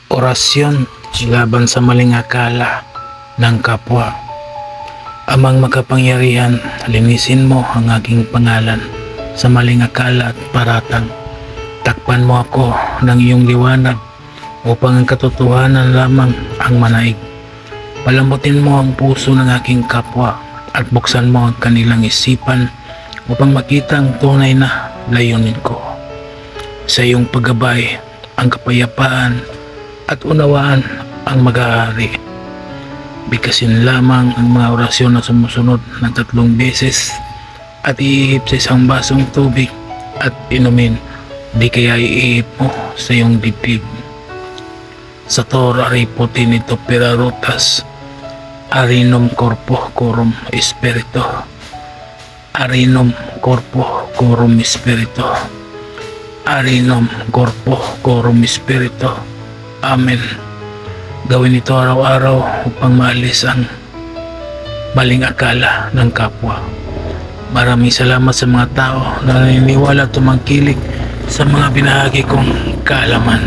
Orasyon laban sa maling akala ng kapwa. Amang makapangyarihan, linisin mo ang aking pangalan sa maling akala at paratang. Takpan mo ako ng iyong liwanag upang ang katotohanan lamang ang manaig. Palamutin mo ang puso ng aking kapwa at buksan mo ang kanilang isipan upang makita ang tunay na layunin ko. Sa iyong paggabay, ang kapayapaan at unawaan ang mag-aari. Bigkasin lamang ang mga orasyon na sumusunod ng 3 beses at iihip sa isang basong tubig at inumin. Di kaya iihip mo sa iyong dibdib. Sa Torah ripotin ito perarutas, arinum corpo corum spirito. Arinum corpo corum spirito. Arinum corpo corum spirito. Amen. Gawin ito araw-araw upang maalis ang maling akala ng kapwa. Maraming salamat sa mga tao na naniniwala at tumangkilik sa mga binahagi kong kaalaman.